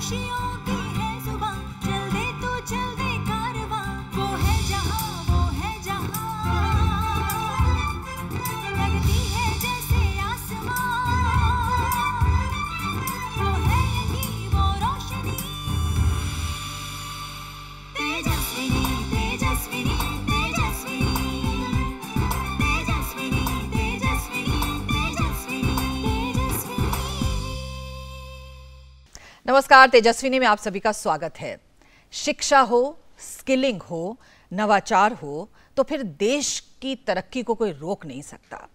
खुशियों की है जुबां, चल दे तू चल दे कारवां, वो है जहां, वो है जहां, लगती है जैसे आसमां, वो है यही वो रोशनी, तेजस्विनी तेजस्विनी तेजस्विनी तेजस्विनी तेजस्विनी तेजस्विनी तेजस्विनी। नमस्कार, तेजस्विनी में आप सभी का स्वागत है। शिक्षा हो, स्किलिंग हो, नवाचार हो, तो फिर देश की तरक्की को कोई रोक नहीं सकता।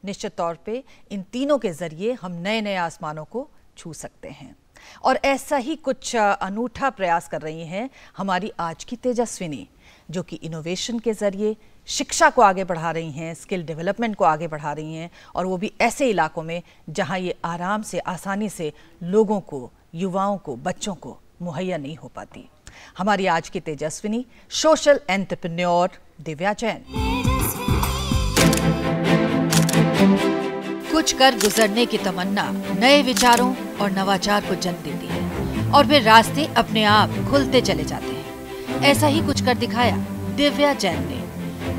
निश्चित तौर पे इन तीनों के जरिए हम नए नए आसमानों को छू सकते हैं और ऐसा ही कुछ अनूठा प्रयास कर रही हैं हमारी आज की तेजस्विनी, जो कि इनोवेशन के जरिए शिक्षा को आगे बढ़ा रही हैं, स्किल डेवलपमेंट को आगे बढ़ा रही हैं, और वो भी ऐसे इलाकों में जहां ये आराम से, आसानी से लोगों को, युवाओं को, बच्चों को मुहैया नहीं हो पाती। हमारी आज की तेजस्विनी सोशल एंटरप्रेन्योर दिव्या जैन। कुछ कर गुजरने की तमन्ना नए विचारों और नवाचार को जन्म देती है और फिर रास्ते अपने आप खुलते चले जाते हैं। ऐसा ही कुछ कर दिखाया दिव्या जैन ने।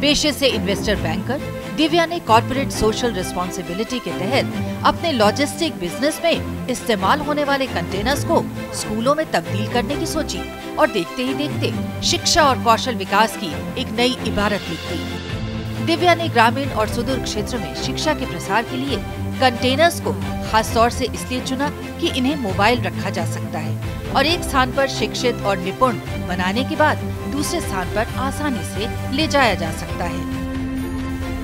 पेशे से इन्वेस्टर बैंकर, दिव्या ने कॉर्पोरेट सोशल रिस्पॉन्सिबिलिटी के तहत अपने लॉजिस्टिक बिजनेस में इस्तेमाल होने वाले कंटेनर्स को स्कूलों में तब्दील करने की सोची और देखते ही देखते शिक्षा और कौशल विकास की एक नई इबारत लिख दी। दिव्या ने ग्रामीण और सुदूर क्षेत्र में शिक्षा के प्रसार के लिए कंटेनर्स को खास तौर से इसलिए चुना कि इन्हें मोबाइल रखा जा सकता है और एक स्थान पर शिक्षित और निपुण बनाने के बाद दूसरे स्थान पर आसानी से ले जाया जा सकता है।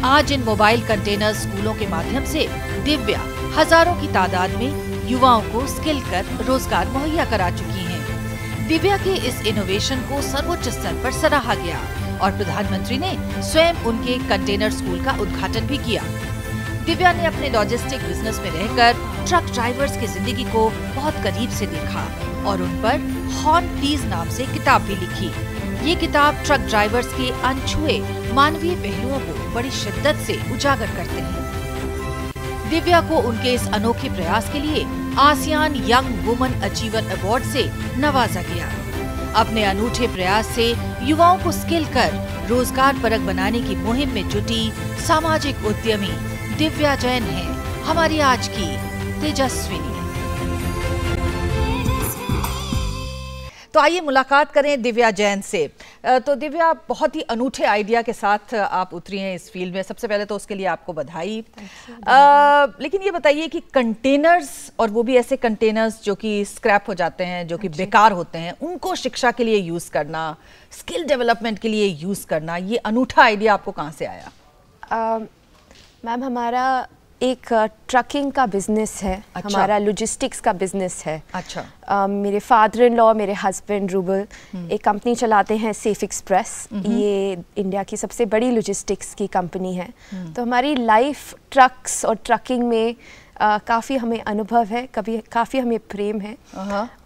आज इन मोबाइल कंटेनर स्कूलों के माध्यम से दिव्या हजारों की तादाद में युवाओं को स्किल कर रोजगार मुहैया करा चुकी हैं। दिव्या के इस इनोवेशन को सर्वोच्च स्तर पर सराहा गया और प्रधानमंत्री ने स्वयं उनके कंटेनर स्कूल का उद्घाटन भी किया। दिव्या ने अपने लॉजिस्टिक बिजनेस में रहकर ट्रक ड्राइवर्स की जिंदगी को बहुत करीब से देखा और उन पर हॉर्न प्लीज नाम से किताब भी लिखी। ये किताब ट्रक ड्राइवर्स के अनछुए मानवीय पहलुओं को बड़ी शिद्दत से उजागर करते हैं। दिव्या को उनके इस अनोखे प्रयास के लिए ASEAN young woman achiever award से नवाजा गया। अपने अनूठे प्रयास से युवाओं को स्किल कर रोजगार परक बनाने की मुहिम में जुटी सामाजिक उद्यमी दिव्या जैन है हमारी आज की तेजस्विनी। तो आइए मुलाकात करें दिव्या जैन से। तो दिव्या, बहुत ही अनूठे आइडिया के साथ आप उतरी हैं इस फील्ड में। सबसे पहले तो उसके लिए आपको बधाई। लेकिन ये बताइए कि कंटेनर्स, और वो भी ऐसे कंटेनर्स जो कि स्क्रैप हो जाते हैं, जो कि बेकार होते हैं, उनको शिक्षा के लिए यूज करना, स्किल डेवलपमेंट के लिए यूज करना, ये अनूठा आइडिया आपको कहाँ से आया? मैम, हमारा एक ट्रकिंग का बिजनेस है। अच्छा। हमारा लॉजिस्टिक्स का बिजनेस है। अच्छा। मेरे फादर इन लॉ, मेरे हस्बैंड रूबल एक कंपनी चलाते हैं, सेफ एक्सप्रेस। ये इंडिया की सबसे बड़ी लॉजिस्टिक्स की कंपनी है। तो हमारी लाइफ ट्रक्स और ट्रकिंग में काफ़ी हमें अनुभव है, काफ़ी हमें प्रेम है।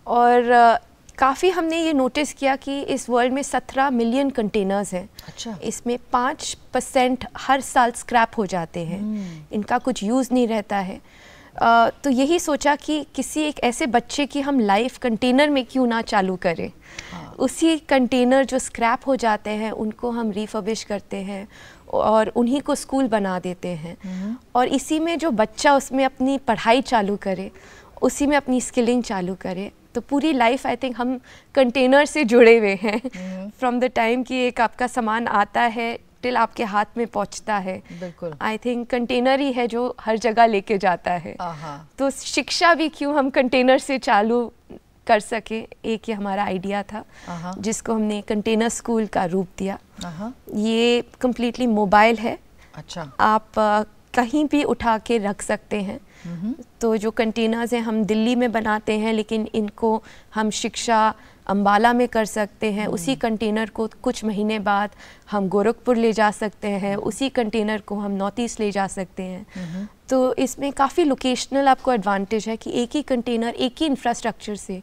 और काफ़ी हमने ये नोटिस किया कि इस वर्ल्ड में 17 मिलियन कंटेनर्स हैं। अच्छा। इसमें 5% हर साल स्क्रैप हो जाते हैं। इनका कुछ यूज़ नहीं रहता है। तो यही सोचा कि किसी एक ऐसे बच्चे की हम लाइफ कंटेनर में क्यों ना चालू करें। उसी कंटेनर जो स्क्रैप हो जाते हैं उनको हम रिफर्बिश करते हैं और उन्हीं को स्कूल बना देते हैं। और इसी में जो बच्चा उसमें अपनी पढ़ाई चालू करे, उसी में अपनी स्किलिंग चालू करे। तो पूरी लाइफ आई थिंक हम कंटेनर से जुड़े हुए हैं। फ्रॉम द टाइम कि एक आपका सामान आता है टिल आपके हाथ में पहुंचता है। बिल्कुल। आई थिंक कंटेनर ही है जो हर जगह लेके जाता है। तो शिक्षा भी क्यों हम कंटेनर से चालू कर सके, एक ही हमारा आइडिया था, जिसको हमने कंटेनर स्कूल का रूप दिया। ये कम्प्लीटली मोबाइल है। अच्छा। आप कहीं भी उठा के रख सकते हैं। तो जो कंटेनर्स हैं हम दिल्ली में बनाते हैं, लेकिन इनको हम शिक्षा अंबाला में कर सकते हैं। उसी कंटेनर को कुछ महीने बाद हम गोरखपुर ले जा सकते हैं। उसी कंटेनर को हम नॉर्थ ईस्ट ले जा सकते हैं। तो इसमें काफ़ी लोकेशनल आपको एडवांटेज है कि एक ही कंटेनर, एक ही इंफ्रास्ट्रक्चर से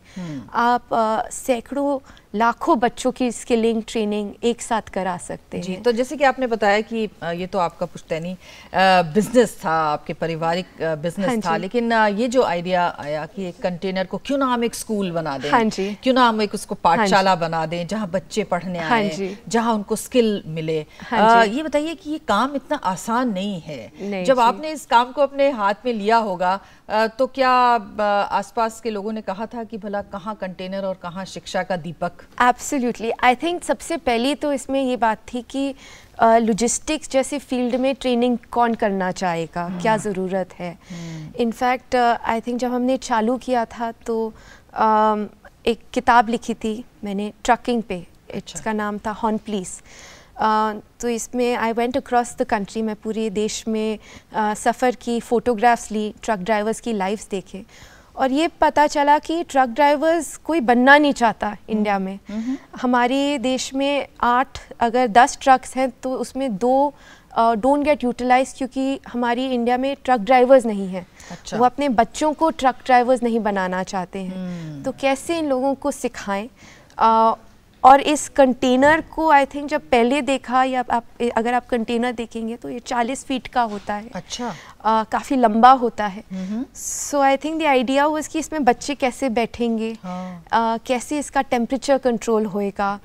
आप सैकड़ों लाखों बच्चों की स्किलिंग ट्रेनिंग एक साथ करा सकते हैं। जी, तो जैसे कि आपने बताया कि ये तो आपका पुश्तैनी बिजनेस था, आपके पारिवारिक बिजनेस था, लेकिन ये जो आइडिया आया कि एक कंटेनर को क्यों ना हम एक स्कूल बना दें, हाँ जी, क्यों ना हम एक उसको पाठशाला बना दें जहां बच्चे पढ़ने हाँ आए, जी, जहां उनको स्किल मिले। हाँ जी, ये बताइए कि ये काम इतना आसान नहीं है। नहीं जब जी, आपने इस काम को अपने हाथ में लिया होगा तो क्या आसपास के लोगों ने कहा था कि भला कहाँ कंटेनर और कहाँ शिक्षा का दीपक? एब्सोल्युटली, आई थिंक सबसे पहली तो इसमें ये बात थी कि लॉजिस्टिक्स जैसे फील्ड में ट्रेनिंग कौन करना चाहेगा, क्या ज़रूरत है। इनफैक्ट आई थिंक जब हमने चालू किया था तो एक किताब लिखी थी मैंने ट्रकिंग पे, इसका नाम था हॉर्न पुलिस। तो इसमें I went across the country, मैं पूरे देश में सफ़र की, फ़ोटोग्राफ्स ली, ट्रक ड्राइवर्स की लाइव्स देखे और ये पता चला कि ट्रक ड्राइवर्स कोई बनना नहीं चाहता इंडिया में। हमारे देश में 8 अगर 10 ट्रक्स हैं तो उसमें 2 डोंट गेट यूटिलाइज क्योंकि हमारी इंडिया में ट्रक ड्राइवर्स नहीं हैं। अच्छा। वो अपने बच्चों को ट्रक ड्राइवर्स नहीं बनाना चाहते हैं। तो कैसे इन लोगों को सिखाएं। और इस कंटेनर को आई थिंक जब पहले देखा, या अगर आप कंटेनर देखेंगे तो ये 40 फीट का होता है। अच्छा। काफ़ी लंबा होता है। So I think the idea was कि इसमें बच्चे कैसे बैठेंगे, कैसे इसका टेम्परेचर कंट्रोल होएगा,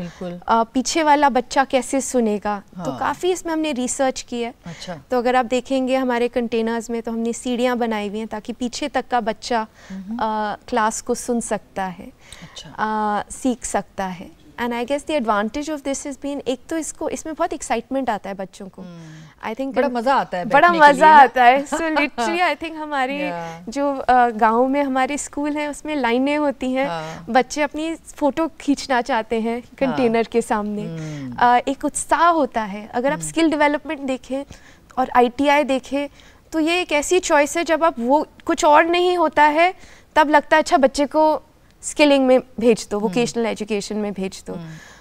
पीछे वाला बच्चा कैसे सुनेगा। तो काफ़ी इसमें हमने रिसर्च की है। अच्छा। तो अगर आप देखेंगे हमारे कंटेनर्स में तो हमने सीढ़ियाँ बनाई हुई हैं ताकि पीछे तक का बच्चा क्लास को सुन सकता है, सीख सकता है। And I guess the advantage of this is been, एक तो इसमें बहुत एक्साइटमेंट आता है बच्चों को। आई थिंक बड़ा मजा आता है, बड़ा मजा आता है। सो लिटरली आई थिंक हमारी जो गांव में हमारे स्कूल हैं उसमें लाइनें होती हैं, बच्चे अपनी फोटो खींचना चाहते हैं कंटेनर के सामने। एक उत्साह होता है। अगर आप स्किल डेवलपमेंट देखें और ITI देखें तो ये एक ऐसी चॉइस है, जब आप वो कुछ और नहीं होता है तब लगता है अच्छा बच्चे को स्किलिंग में भेज दो, वोकेशनल एजुकेशन में भेज दो।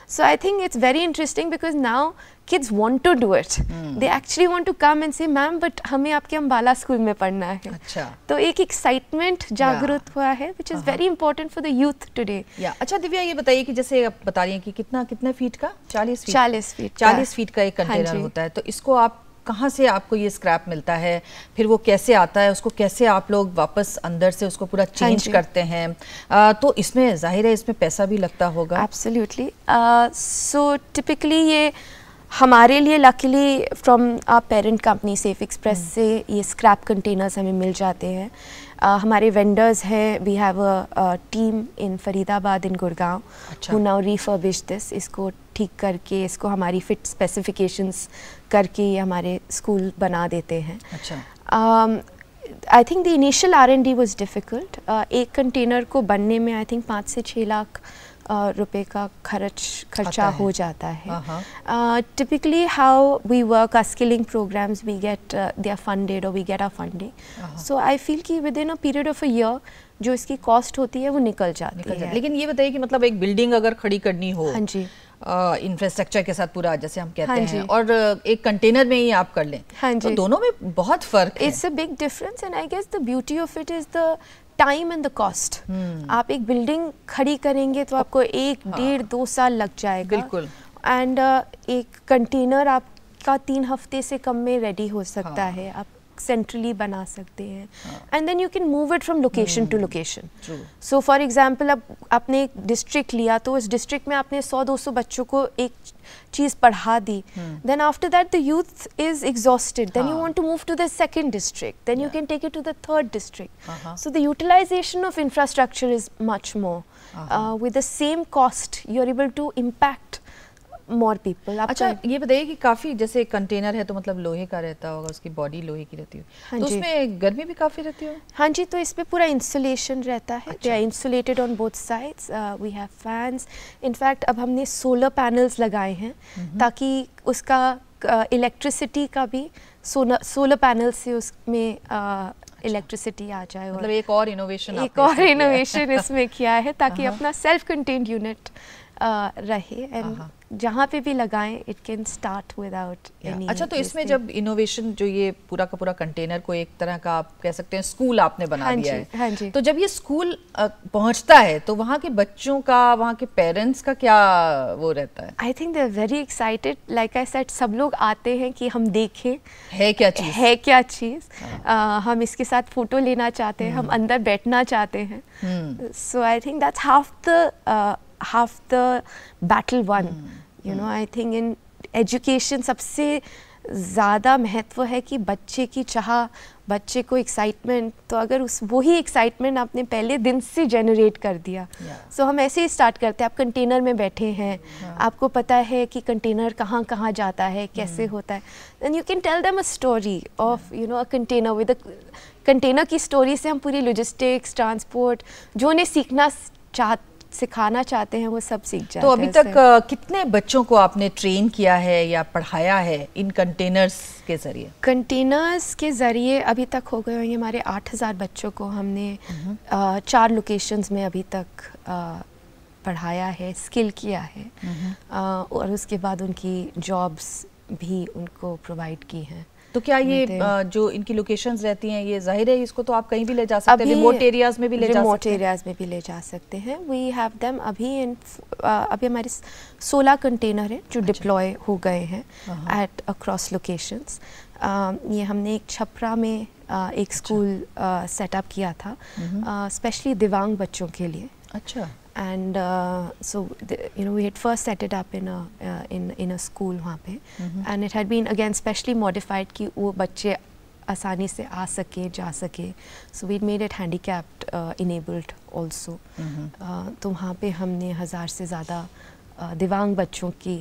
So I think it's very interesting because now kids want to do it, they actually want to come and say ma'am but हमें आपके अम्बाला स्कूल में पढ़ना है। अच्छा। तो एक एक्साइटमेंट जागृत हुआ है which is very important for the youth today. अच्छा दिव्या, ये बताइए कि जैसे आप बता रही हैं कि कितना फीट का, 40 फीट 40 फीट का एक कंटेनर होता है, तो इसको आप कहाँ से आपको ये स्क्रैप मिलता है, फिर वो कैसे आता है, उसको कैसे आप लोग वापस अंदर से उसको पूरा चेंज करते हैं? तो इसमें जाहिर है इसमें पैसा भी लगता होगा। एब्सोल्युटली। सो टिपिकली ये हमारे लिए luckily from our parent company Safexpress से ये स्क्रैप कंटेनर्स हमें मिल जाते हैं। हमारे वेंडर्स हैं, we have a team in Faridabad, in Gurgaon, who now refurbish this, इसको ठीक करके इसको हमारी फिट स्पेसिफिकेशंस करके ये हमारे स्कूल बना देते हैं। अच्छा। आई think the initial R&D was difficult. एक कंटेनर को बनने में आई थिंक 5 से 6 लाख रुपए का खर्चा हो जाता है। Typically how we work our skilling programs, we get they are funded और we get our funding. So I feel कि within a period of a year जो इसकी कॉस्ट होती है वो निकल जाती है। लेकिन ये बताइए कि मतलब एक बिल्डिंग अगर खड़ी करनी हो, हाँ जी, इंफ्रास्ट्रक्चर के साथ पूरा जैसे हम कहते हैं, और एक कंटेनर में ही आप कर लें, हाँ जी, तो दोनों में बहुत फर्क है। It's a big difference and I guess the beauty of it is the time and the cost. आप एक बिल्डिंग खड़ी करेंगे तो आपको 1, 1.5, 2 साल लग जाएगा। बिल्कुल। एंड एक कंटेनर आपका 3 हफ्ते से कम में रेडी हो सकता है। आप सेंट्रली बना सकते हैं and then you can move it from location to location. So for example अब आपने एक डिस्ट्रिक्ट लिया तो उस डिस्ट्रिक्ट में आपने 100-200 बच्चों को एक चीज़ पढ़ा दी, then after that the youth is exhausted, then you want to move to the second district, then you can take it to the third district. So the utilisation of infrastructure is much more with the same cost you are able to impact more people. अच्छा, ये बताइए कि काफी जैसे container है तो मतलब लोहे का रहता होगा, उसकी बॉडी लोहे की रहती है, हाँ तो जी, उसमें गर्मी भी काफी रहती है? हाँ जी, तो इसमें पूरा इंसुलेशन रहता है। They are insulated on both sides, we have fans. In fact अब हमने सोलर पैनल्स लगाए हैं ताकि उसका इलेक्ट्रिसिटी का भी सोलर पैनल से उसमें इलेक्ट्रिसिटी आ जाए। मतलब एक और इनोवेशन इसमें किया है ताकि अपना सेल्फ कंटेन्ड यूनिट रहे एंड जहाँ पे भी लगाएं, it can start without any. अच्छा, तो इसमें जब इनोवेशन, जो ये पूरा का पूरा कंटेनर को एक तरह का आप कह सकते हैं स्कूल आपने बना दिया है, हाँ जी। तो जब ये स्कूल पहुंचता है तो वहाँ के बच्चों का, वहाँ के पेरेंट्स का क्या वो रहता है? I think they are very excited. Like I said, सब लोग आते हैं कि हम देखें है क्या चीज़, है क्या चीज़। हम इसके साथ फोटो लेना चाहते हैं, हम अंदर बैठना चाहते हैं। So I think that's half the battle won. You know, I think in education सबसे ज़्यादा महत्व है कि बच्चे की चाह, बच्चे को एक्साइटमेंट, तो अगर वही एक्साइटमेंट आपने पहले दिन से जनरेट कर दिया। सो हम ऐसे ही स्टार्ट करते हैं। आप कंटेनर में बैठे हैं, आपको पता है कि कंटेनर कहाँ कहाँ जाता है, कैसे होता है, and you can tell them a story of a container. With a container की स्टोरी से हम पूरी लॉजिस्टिक्स, ट्रांसपोर्ट, जो उन्हें सिखाना चाहते हैं वो सब सीख जाते हैं। तो अभी तक कितने बच्चों को आपने ट्रेन किया है या पढ़ाया है इन कंटेनर्स के जरिए? कंटेनर्स के ज़रिए अभी तक हो गए होंगे हमारे 8000 बच्चों को हमने 4 लोकेशंस में अभी तक पढ़ाया है, स्किल किया है, और उसके बाद उनकी जॉब्स भी उनको प्रोवाइड की हैं। तो क्या ये जो इनकी लोकेशंस रहती हैं, ये जाहिर है इसको तो आप कहीं भी ले जा सकते हैं, रिमोट एरियाज में भी ले जा सकते हैं? रिमोट एरियाज में भी ले जा सकते हैं। वी हैव देम अभी हमारे 16 कंटेनर हैं जो डिप्लॉय हो गए हैं एट अक्रॉस लोकेशंस। ये हमने एक छपरा में एक स्कूल सेटअप किया था स्पेशली दिव्यांग बच्चों के लिए। अच्छा। And so we had first set it up in a school वहाँ पे, and it had been again specially modified कि वो बच्चे आसानी से आ सके, जा सके। So we made it handicapped enabled also। तो वहाँ पे हमने 1000 से ज़्यादा दिव्यांग बच्चों की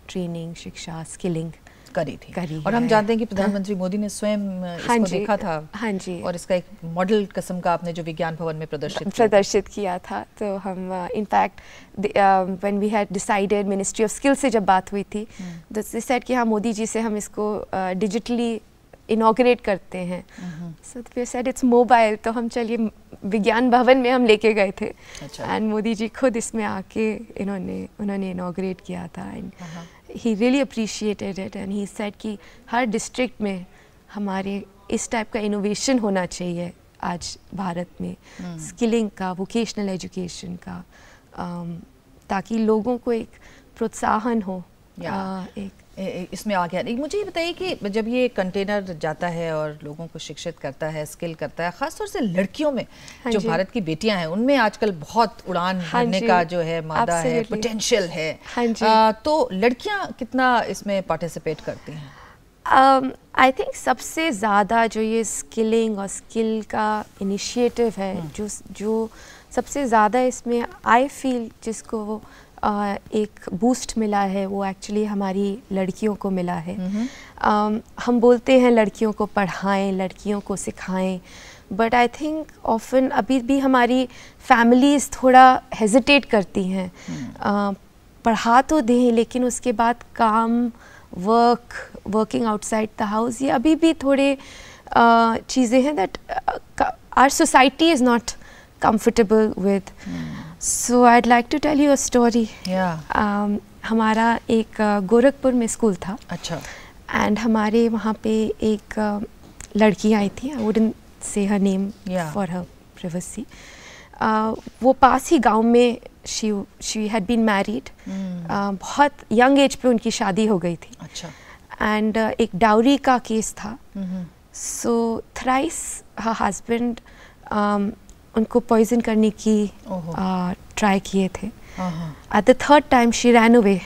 ट्रेनिंग, शिक्षा, स्किलिंग करी थी। और हम जानते हैं कि प्रधानमंत्री मोदी ने स्वयं इसको देखा था। हाँ जी। और इसका एक मॉडल किस्म का आपने जो विज्ञान भवन में प्रदर्शित किया था। तो हम in fact when we had decided, ministry of skill से जब बात हुई थी, तो दे सेड कि हाँ, मोदी जी से हम इसको डिजिटली इनॉग्रेट करते हैं। So we said it's mobile, तो हम चलिए विज्ञान भवन में हम लेके गए थे। एंड मोदी जी खुद इसमें आके उन्होंने इनॉग्रेट किया था। And he really appreciated it and he said कि हर डिस्ट्रिक्ट में हमारे इस टाइप का इनोवेशन होना चाहिए आज भारत में, स्किलिंग का, वोकेशनल एजुकेशन का, ताकि लोगों को एक प्रोत्साहन हो। इसमें आ गया। मुझे ये बताइए कि जब ये कंटेनर जाता है और लोगों को शिक्षित करता है, स्किल करता है, खासतौर से लड़कियों में, जो भारत की बेटियां हैं उनमें आजकल बहुत उड़ान भरने का जो है मादा है, पोटेंशियल है। तो लड़कियां कितना इसमें पार्टिसिपेट करती हैं? आई थिंक सबसे ज़्यादा जो ये स्किलिंग और स्किल का इनिशिएटिव है, जो सबसे ज़्यादा इसमें आई फील जिसको एक बूस्ट मिला है, वो एक्चुअली हमारी लड़कियों को मिला है। हम बोलते हैं लड़कियों को पढ़ाएं, लड़कियों को सिखाएं, बट आई थिंक ऑफन अभी भी हमारी फैमिलीज़ थोड़ा हेजिटेट करती हैं। पढ़ा तो दें, लेकिन उसके बाद काम, वर्किंग आउटसाइड द हाउस, ये अभी भी थोड़े चीज़ें हैं that our society is not comfortable with। So I'd like to tell you a story। हमारा एक गोरखपुर में स्कूल था। अच्छा। एंड हमारे वहाँ पे एक लड़की आई थी, I wouldn't say her name for her privacy। वो पास ही गांव में she had been married। बहुत यंग एज पे उनकी शादी हो गई थी। अच्छा। एंड एक डाउरी का केस था। So thrice her husband उनको पॉइजन करने की ट्राई किए थे। At the third time she ran away,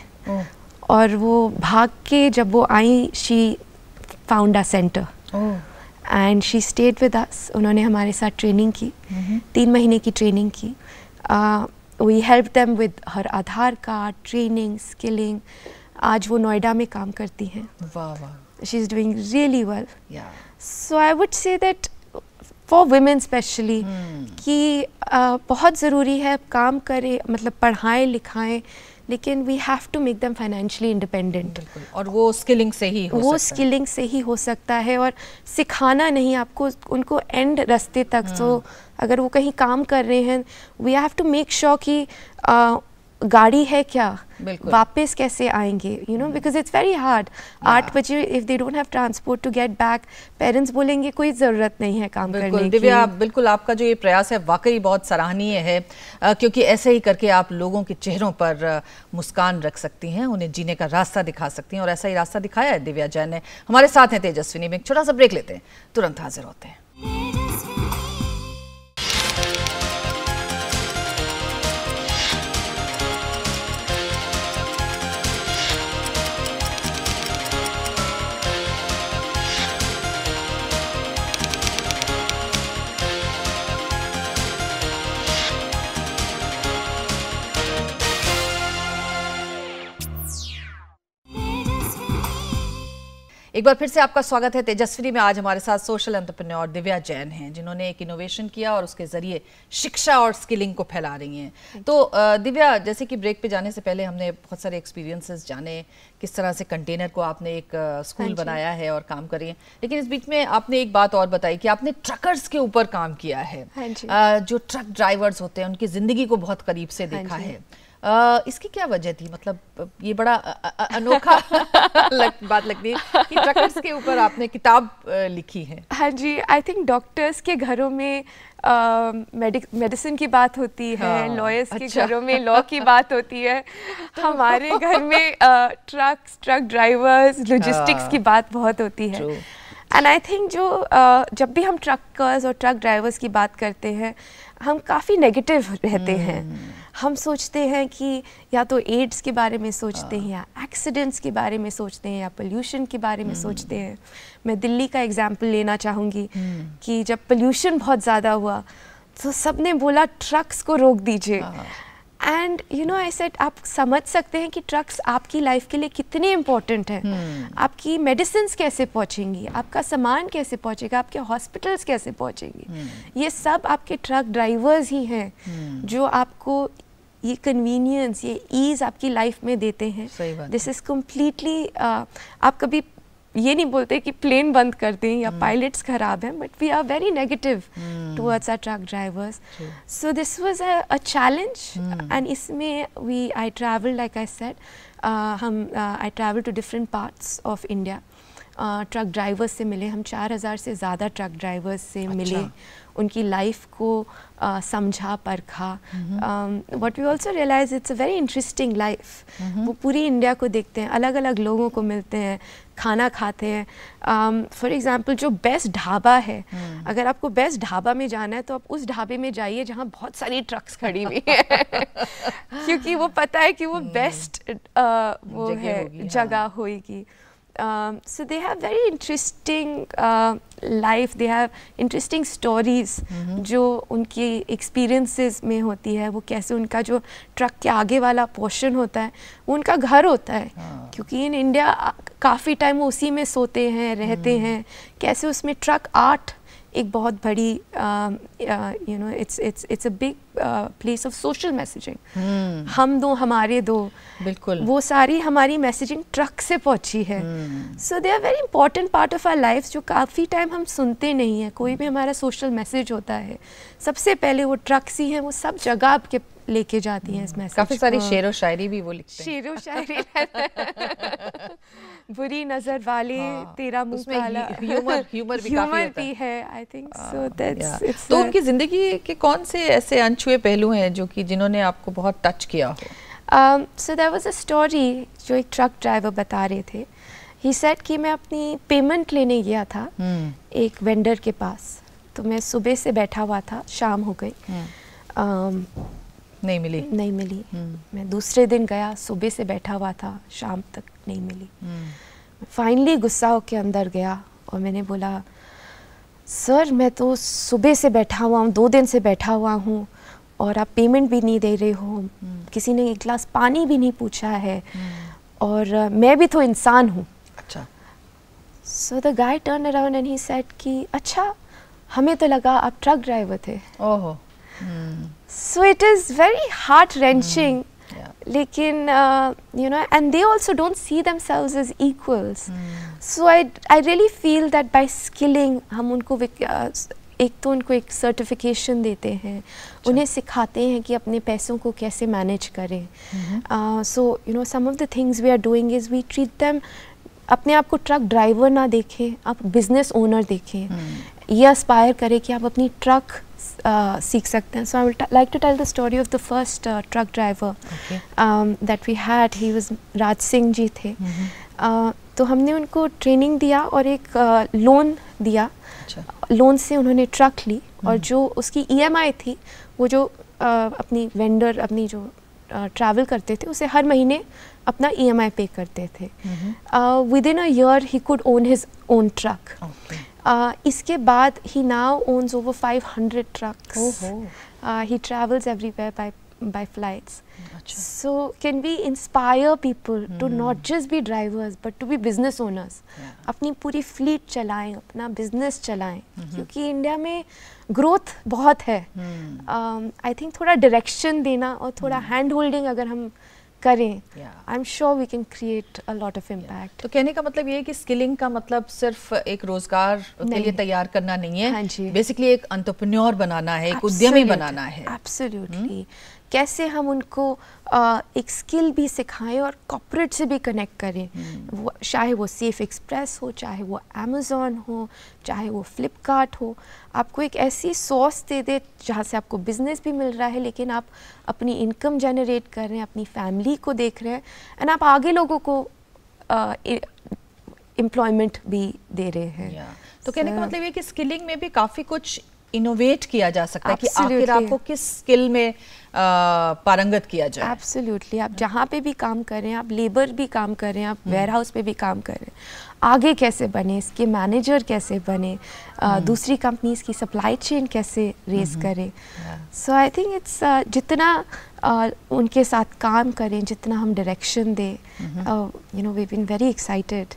और वो भाग के जब वो आई, she found a centre and she stayed with us. उन्होंने हमारे साथ ट्रेनिंग की, 3 महीने की ट्रेनिंग की। We help them with her Aadhaar card, training, skilling. आज वो नोएडा में काम करती हैं। She is doing really well. So I would say that for women specially कि बहुत ज़रूरी है काम करें, मतलब पढ़ाएं लिखाएं, लेकिन we have to make them financially independent. और वो स्किलिंग से ही हो सकता है, और सिखाना नहीं आपको उनको एंड रास्ते तक। तो अगर वो कहीं काम कर रहे हैं, we have to make sure कि गाड़ी है क्या, बिल्कुल। वापस कैसे आएंगे, you know, because it's very hard. 8 बजे if they don't have transport to get back, parents बोलेंगे कोई ज़रूरत नहीं है काम करने की। दिव्या, बिल्कुल आपका जो ये प्रयास है वाकई बहुत सराहनीय है, क्योंकि ऐसे ही करके आप लोगों के चेहरों पर मुस्कान रख सकती हैं, उन्हें जीने का रास्ता दिखा सकती हैं, और ऐसा ही रास्ता दिखाया है दिव्या जैन ने। हमारे साथ हैं तेजस्विनी में। एक छोटा सा ब्रेक लेते हैं, तुरंत हाजिर होते हैं। एक बार फिर से आपका स्वागत है तेजस्विनी में। आज हमारे साथ सोशल एंटरप्रेन्योर दिव्या जैन हैं, जिन्होंने एक इनोवेशन किया और उसके जरिए शिक्षा और स्किलिंग को फैला रही हैं। तो दिव्या, जैसे कि ब्रेक पे जाने से पहले हमने बहुत सारे एक्सपीरियंसेस जाने, किस तरह से कंटेनर को आपने एक स्कूल बनाया है और काम कर रही हैं, लेकिन इस बीच में आपने एक बात और बताई कि आपने ट्रकर्स के ऊपर काम किया है। जो ट्रक ड्राइवर्स होते हैं उनकी जिंदगी को बहुत करीब से देखा है। इसकी क्या वजह थी? मतलब ये बड़ा अनोखा बात लगती है कि ट्रकर्स के ऊपर आपने किताब लिखी है। हाँ जी, आई थिंक डॉक्टर्स के घरों में मेडिसिन की बात होती है, लॉयर्स के घरों में लॉ की बात होती है, हमारे घर में ट्रक ड्राइवर्स, लॉजिस्टिक्स की बात बहुत होती है। एंड आई थिंक जब भी हम ट्रकर्स और ट्रक ड्राइवर्स की बात करते हैं, हम काफ़ी नेगेटिव रहते हैं। हम सोचते हैं कि या तो एड्स के बारे में सोचते हैं, या एक्सीडेंट्स के बारे में सोचते हैं, या पोल्यूशन के बारे में सोचते हैं। मैं दिल्ली का एग्जांपल लेना चाहूँगी कि जब पोल्यूशन बहुत ज़्यादा हुआ तो सबने बोला ट्रक्स को रोक दीजिए। And you know, I said, आप समझ सकते हैं कि ट्रक्स आपकी लाइफ के लिए कितने इम्पोर्टेंट हैं। आपकी मेडिसिन्स कैसे पहुंचेंगी, आपका सामान कैसे पहुंचेगा, आपके हॉस्पिटल्स कैसे पहुंचेंगी, ये सब आपके ट्रक ड्राइवर्स ही हैं जो आपको ये कन्वीनियंस, ये ईज आपकी लाइफ में देते हैं। दिस इज कम्प्लीटली, आप कभी ये नहीं बोलते कि प्लेन बंद कर दें या पायलट्स खराब हैं, but we are very negative towards our truck drivers. So this was a challenge, and इसमें I travel, like I said, I travel to different parts of India. Truck drivers से मिले हम, 4000 से ज़्यादा ट्रक ड्राइवर्स से मिले, उनकी life को समझा, परखा। What we also realize, it's a very interesting life. वो पूरी इंडिया को देखते हैं, अलग अलग लोगों को मिलते हैं, खाना खाते हैं। फॉर एग्जांपल, जो बेस्ट ढाबा है, अगर आपको बेस्ट ढाबा में जाना है तो आप उस ढाबे में जाइए जहाँ बहुत सारी ट्रक्स खड़ी हुई हैं क्योंकि वो पता है कि वो बेस्ट वो है जगह होगी। So they have very interesting life, they have interesting stories जो उनकी experiences में होती है। वो कैसे उनका जो ट्रक के आगे वाला पोर्शन होता है वो उनका घर होता है, क्योंकि इन इंडिया काफ़ी टाइम वो उसी में सोते हैं, रहते हैं। कैसे उसमें ट्रक आर्ट एक बहुत बड़ी you know, it's a big place of social messaging. हम दो हमारे दो, बिल्कुल, वो सारी हमारी मैसेजिंग ट्रक से पहुंची है। So they are very important part of our life, जो काफ़ी टाइम हम सुनते नहीं हैं। कोई भी हमारा सोशल मैसेज होता है, सबसे पहले वो ट्रक्स ही हैं, वो सब जगह आपके लेके जाती हैं इस मैसेज। काफ़ी सारी शेरो शायरी भी वो लिखते हैं। शेरो शायरी बुरी नजर वाले, तेरा मुंह काला, ह्यूमर भी है। I think so that's. तो उनकी जिंदगी के कौन से ऐसे अनछुए पहलू हैं जो कि जिन्होंने आपको बहुत टच किया हो? So there was a story जो एक ट्रक ड्राइवर बता रहे थे। ही सेड कि मैं अपनी पेमेंट लेने गया था एक वेंडर के पास, तो मैं सुबह से बैठा हुआ था, शाम हो गई, नहीं मिली। मैं दूसरे दिन गया, सुबह से बैठा हुआ था, शाम तक नहीं मिली। फाइनली गुस्सा होकर अंदर गया और मैंने बोला, सर मैं तो सुबह से बैठा हुआ हूँ, 2 दिन से बैठा हुआ हूँ, और आप पेमेंट भी नहीं दे रहे हो, किसी ने एक गिलास पानी भी नहीं पूछा है, और मैं भी तो इंसान हूँ। अच्छा। So the guy turn around and he said कि अच्छा, हमें तो लगा आप ट्रक ड्राइवर थे। ओहो। So it is very heart wrenching, लेकिन you know, and they also don't see themselves as equals. So I really feel that by skilling हम उनको एक तो उनको एक सर्टिफिकेशन देते हैं, उन्हें सिखाते हैं कि अपने पैसों को कैसे मैनेज करें. So you know some of the things we are doing is we treat them, अपने आप को ट्रक ड्राइवर ना देखें, आप बिजनेस ओनर देखें. ये एस्पायर करें कि आप अपनी ट्रक सीख सकते हैं. So I will like to tell the story of the first truck driver that we had. He was Raj Singh ji थे. तो हमने उनको ट्रेनिंग दिया और एक लोन दिया. लोन से उन्होंने ट्रक ली और जो उसकी EMI थी, वो जो अपनी वेंडर अपनी जो ट्रैवल करते थे उसे हर महीने अपना EMI पे करते थे. Within a year he could own his own truck. इसके बाद he now owns over 500 trucks. He travels everywhere by flights. So can we inspire people to not just be drivers but to be business owners. अपनी पूरी fleet चलाएं, अपना business चलाएं, क्योंकि India में growth बहुत है. आई थिंक थोड़ा डायरेक्शन देना और थोड़ा हैंड होल्डिंग अगर हम करें, I am sure we can create a lot of impact. तो कहने का मतलब ये है कि स्किलिंग का मतलब सिर्फ एक रोजगार के लिए तैयार करना नहीं है, बेसिकली एक एंटरप्रेन्योर बनाना है, एक उद्यमी बनाना है. एब्सोल्युटली. कैसे हम उनको एक स्किल भी सिखाएं और कॉर्पोरेट से भी कनेक्ट करें. वो चाहे वो सेफ एक्सप्रेस हो, चाहे वो अमेज़ॉन हो, चाहे वो फ्लिपकार्ट हो, आपको एक ऐसी सोर्स दे दे जहाँ से आपको बिजनेस भी मिल रहा है, लेकिन आप अपनी इनकम जनरेट कर रहे हैं, अपनी फैमिली को देख रहे हैं, एंड आप आगे लोगों को एम्प्लॉयमेंट भी दे रहे हैं. तो कहने का मतलब ये कि स्किलिंग में भी काफ़ी कुछ इनोवेट किया जा सकता है कि आखिर आपको किस स्किल में पारंगत किया जाए. एब्सोल्युटली. आप जहाँ पे भी काम कर रहे हैं, आप लेबर भी काम कर रहे हैं, आप वेयरहाउस पे भी काम कर रहे हैं, आगे कैसे बने, इसके मैनेजर कैसे बने, दूसरी कंपनीज की सप्लाई चेन कैसे रेस करें. सो आई थिंक इट्स जितना उनके साथ काम करें, जितना हम डायरेक्शन दें, you know we been very excited.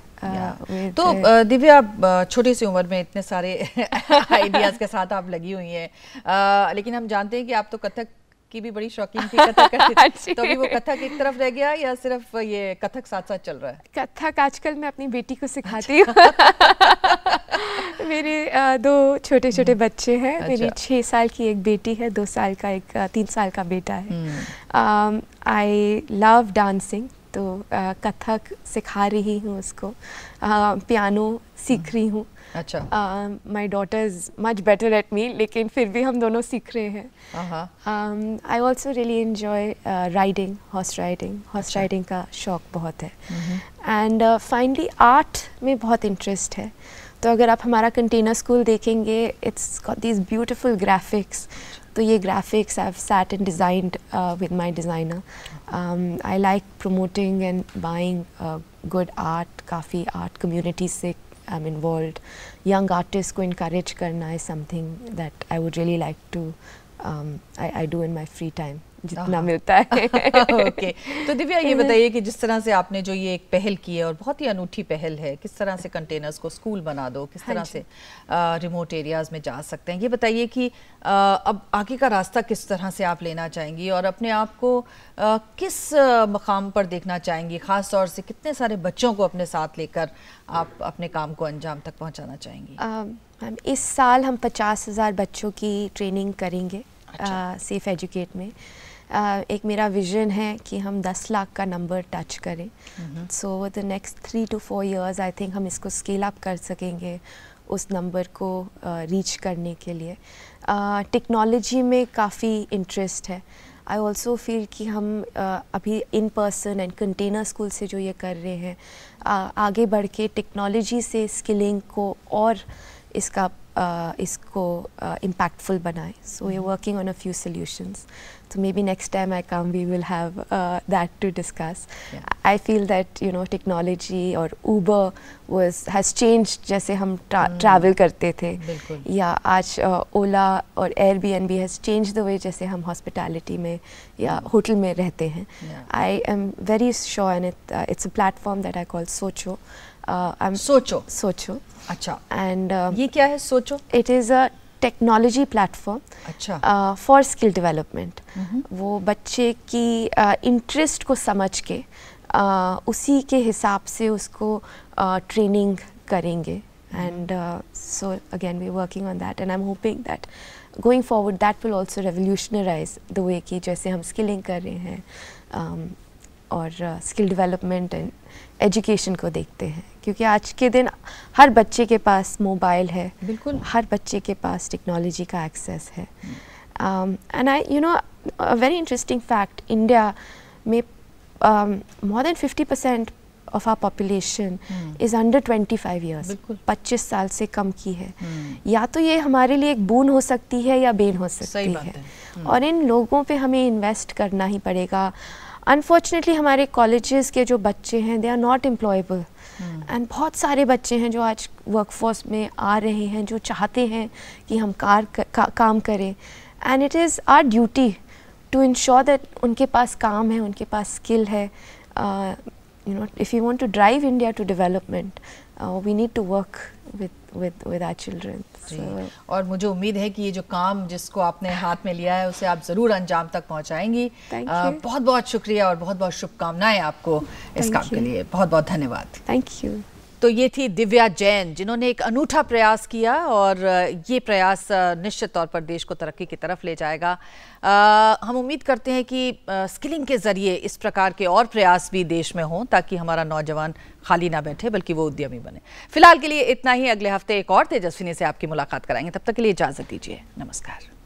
तो दिव्या, छोटी सी उम्र में इतने सारे आइडियाज के साथ आप लगी हुई हैं, लेकिन हम जानते हैं कि आप तो कथक की भी बड़ी शौकीन थी, कथक करती. तो अभी वो कथक एक तरफ रह गया या सिर्फ ये कथक साथ साथ चल रहा है? कथक आजकल मैं अपनी बेटी को सिखाती हूँ. मेरे 2 छोटे छोटे बच्चे हैं. मेरी 6 साल की एक बेटी है, 2 साल का एक 3 साल का बेटा है. आई लव डांसिंग, तो कथक सिखा रही हूँ उसको, पियानो सीख रही हूँ. अच्छा. My daughter is much better at me, लेकिन फिर भी हम दोनों सीख रहे हैं. I also really enjoy riding, horse riding का शौक बहुत है. एंड फाइनली आर्ट में बहुत इंटरेस्ट है. तो अगर आप हमारा कंटेनर स्कूल देखेंगे, it's got these beautiful graphics. तो ये graphics I have sat and designed with my designer. I like promoting and buying good art. काफ़ी आर्ट कम्युनिटी से I am involved. Young artist को इनकरेज करना is something that I would really like to I do in my free time जितना मिलता है. Okay. तो दिव्या, ये बताइए कि जिस तरह से आपने जो ये एक पहल की है और बहुत ही अनूठी पहल है, किस तरह से कंटेनर्स को स्कूल बना दो, किस तरह से रिमोट एरियाज में जा सकते हैं, ये बताइए कि अब आगे का रास्ता किस तरह से आप लेना चाहेंगी और अपने आप को किस मकाम पर देखना चाहेंगी, ख़ास तौर से कितने सारे बच्चों को अपने साथ लेकर आप अपने काम को अंजाम तक पहुँचाना चाहेंगी? इस साल हम 50,000 बच्चों की ट्रेनिंग करेंगे सेफ एजुकेट में. एक मेरा विजन है कि हम 10 लाख का नंबर टच करें. So the next 3 to 4 years I think हम इसको स्केल अप कर सकेंगे उस नंबर को रीच करने के लिए. टेक्नोलॉजी में काफ़ी इंटरेस्ट है. आई ऑल्सो फील कि हम अभी in person and container school से जो ये कर रहे हैं, आगे बढ़ के टेक्नोलॉजी से स्किलिंग को और इसको impactful बनाए. So we're working on a few solutions. So maybe next time I come, we will have that to discuss. Yeah. I feel that technology or Uber has changed जैसे हम travel करते थे. या आज Ola और Airbnb has changed the way जैसे हम hospitality में या होटल में रहते हैं. I am very sure, and it's a platform that I call Socho. सोचो. अच्छा. And ये क्या है सोचो? It is a technology platform. अच्छा. For skill development. वो बच्चे की इंटरेस्ट को समझ के उसी के हिसाब से उसको ट्रेनिंग करेंगे And so again we're working on that, and I'm hoping that going forward that will also revolutionize the way कि जैसे हम skilling कर रहे हैं और skill development and education को देखते हैं, क्योंकि आज के दिन हर बच्चे के पास मोबाइल है, बिल्कुल हर बच्चे के पास टेक्नोलॉजी का एक्सेस है. And I, you know, a very interesting fact, India में more than 50% of our population is under 25 years. 25 साल से कम की है. या तो ये हमारे लिए एक बोन हो सकती है या बेन हो सकती है. और इन लोगों पे हमें इन्वेस्ट करना ही पड़ेगा. अनफॉर्चुनेटली हमारे कॉलेजेस के जो बच्चे हैं they are not employable, and बहुत सारे बच्चे हैं जो आज वर्कफोर्स में आ रहे हैं जो चाहते हैं कि हम काम करें, and it is our duty to ensure that उनके पास काम है, उनके पास स्किल है. You know, if you want to drive India to development, we need to work with our children. So, और मुझे उम्मीद है कि ये जो काम जिसको आपने हाथ में लिया है उसे आप ज़रूर अंजाम तक पहुंचाएंगी. बहुत बहुत शुक्रिया और बहुत बहुत शुभकामनाएं आपको इस काम के लिए. बहुत बहुत धन्यवाद. Thank you. तो ये थी दिव्या जैन जिन्होंने एक अनूठा प्रयास किया और ये प्रयास निश्चित तौर पर देश को तरक्की की तरफ ले जाएगा. हम उम्मीद करते हैं कि स्किलिंग के ज़रिए इस प्रकार के और प्रयास भी देश में हों ताकि हमारा नौजवान खाली ना बैठे बल्कि वो उद्यमी बने. फिलहाल के लिए इतना ही. अगले हफ्ते एक और तेजस्विनी से आपकी मुलाकात कराएंगे. तब तक के लिए इजाज़त दीजिए. नमस्कार.